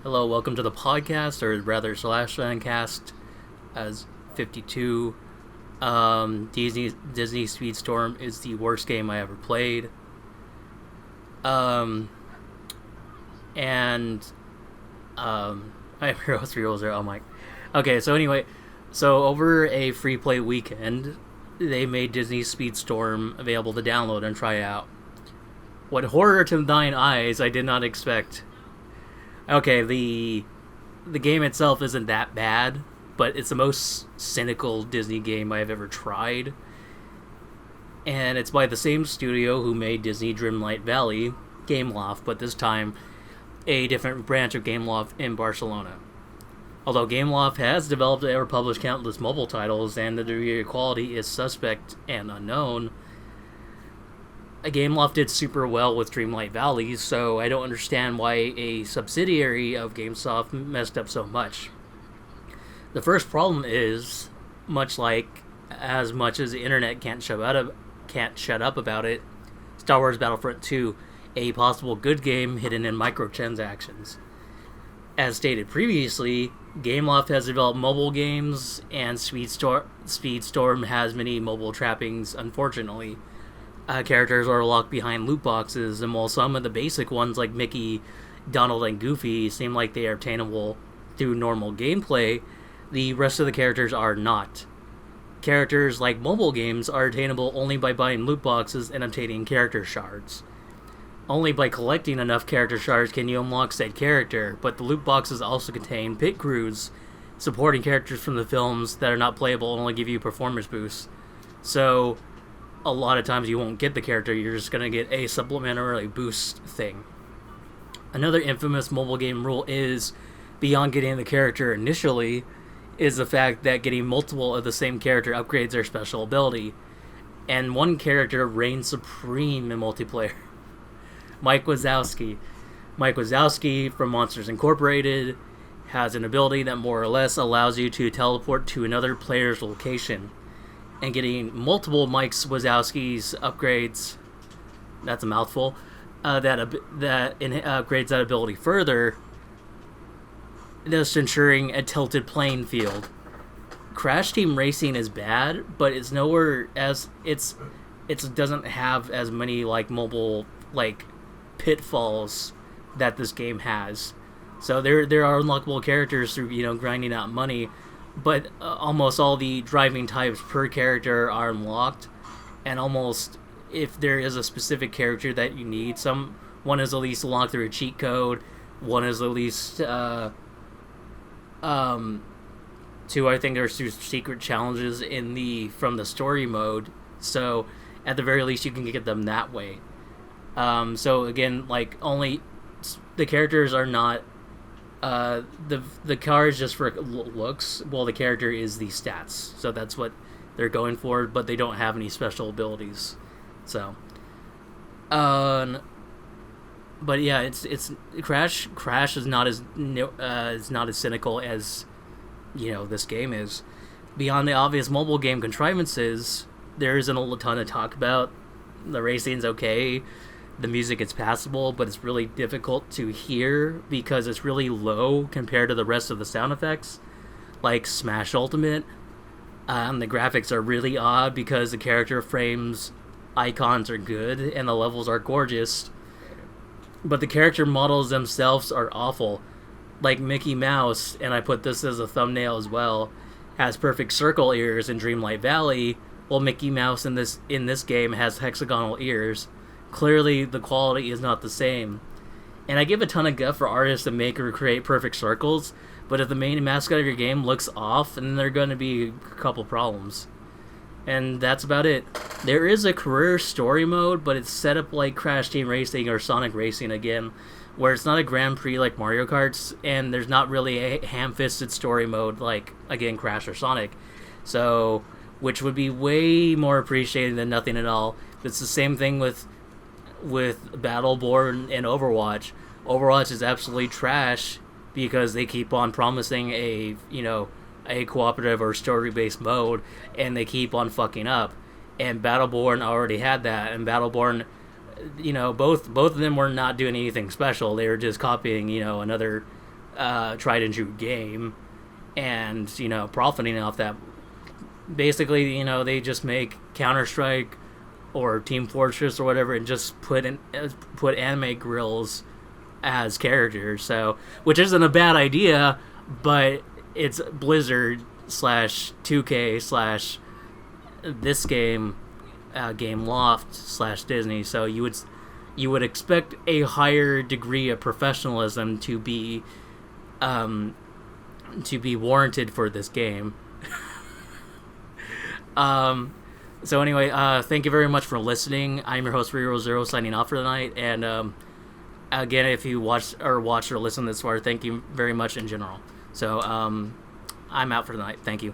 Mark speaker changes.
Speaker 1: Hello, welcome to the podcast, or rather, Sarasalandcast, as 52. Disney Speedstorm is the worst game I ever played. I have Heroes 3 rules there. Oh my. Okay, so anyway, over a free play weekend, they made Disney Speedstorm available to download and try out. What horror to thine eyes I did not expect. Okay, the game itself isn't that bad, but it's the most cynical Disney game I've ever tried. And it's by the same studio who made Disney Dreamlight Valley, Gameloft, but this time a different branch of Gameloft in Barcelona. Although Gameloft has developed or published countless mobile titles, and the degree of quality is suspect and unknown, Gameloft did super well with Dreamlight Valley, so I don't understand why a subsidiary of GameSoft messed up so much. The first problem is, much as the internet can't shut up about it, Star Wars Battlefront 2, a possible good game hidden in microtransactions. As stated previously, Gameloft has developed mobile games, and Speedstorm has many mobile trappings, unfortunately. Characters are locked behind loot boxes, and while some of the basic ones like Mickey, Donald, and Goofy seem like they are obtainable through normal gameplay, the rest of the characters are not. Characters like mobile games are attainable only by buying loot boxes and obtaining character shards. Only by collecting enough character shards can you unlock said character, but the loot boxes also contain pit crews, supporting characters from the films that are not playable and only give you performance boosts. So a lot of times you won't get the character, you're just going to get a supplementary boost thing. Another infamous mobile game rule is, beyond getting the character initially, is the fact that getting multiple of the same character upgrades their special ability. And one character reigns supreme in multiplayer. Mike Wazowski. Mike Wazowski from Monsters Incorporated has an ability that more or less allows you to teleport to another player's location. And getting multiple Mike Wazowski's upgrades, that's a mouthful, that upgrades that ability further, thus ensuring a tilted playing field. Crash Team Racing is bad, but it's nowhere as it doesn't have as many mobile pitfalls that this game has. So there are unlockable characters through grinding out money. But almost all the driving types per character are unlocked, and almost if there is a specific character that you need, one is at least unlocked through a cheat code, one is at least two, I think there's through secret challenges from the story mode. So at the very least you can get them that way. So again, only the characters are not. The car is just for looks, while the character is the stats. So that's what they're going for, but they don't have any special abilities. So, but yeah, it's Crash is not as cynical as this game is. Beyond the obvious mobile game contrivances, there isn't a ton to talk about. The racing's okay. The music is passable, but it's really difficult to hear because it's really low compared to the rest of the sound effects, like Smash Ultimate. The graphics are really odd because the character frames icons are good and the levels are gorgeous, but the character models themselves are awful. Like Mickey Mouse, and I put this as a thumbnail as well, has perfect circle ears in Dreamlight Valley, while Mickey Mouse in this game has hexagonal ears. Clearly, the quality is not the same. And I give a ton of guff for artists to make or create perfect circles, but if the main mascot of your game looks off, then there are going to be a couple problems. And that's about it. There is a career story mode, but it's set up like Crash Team Racing or Sonic Racing again, where it's not a Grand Prix like Mario Kart's, and there's not really a ham-fisted story mode like, again, Crash or Sonic. So, which would be way more appreciated than nothing at all. It's the same thing with Battleborn and Overwatch. Overwatch is absolutely trash because they keep on promising a cooperative or story-based mode, and they keep on fucking up. And Battleborn already had that, and Battleborn, both of them were not doing anything special. They were just copying, another tried and true game, and profiting off that. Basically, they just make Counter-Strike or Team Fortress or whatever, and just put anime grills as characters. So, which isn't a bad idea, but it's Blizzard / 2K / this game, Gameloft / Disney. So you would expect a higher degree of professionalism to be warranted for this game. So anyway, thank you very much for listening. I'm your host, Zero, signing off for the night. And again, if you watch or listen this far, thank you very much in general. So I'm out for the night. Thank you.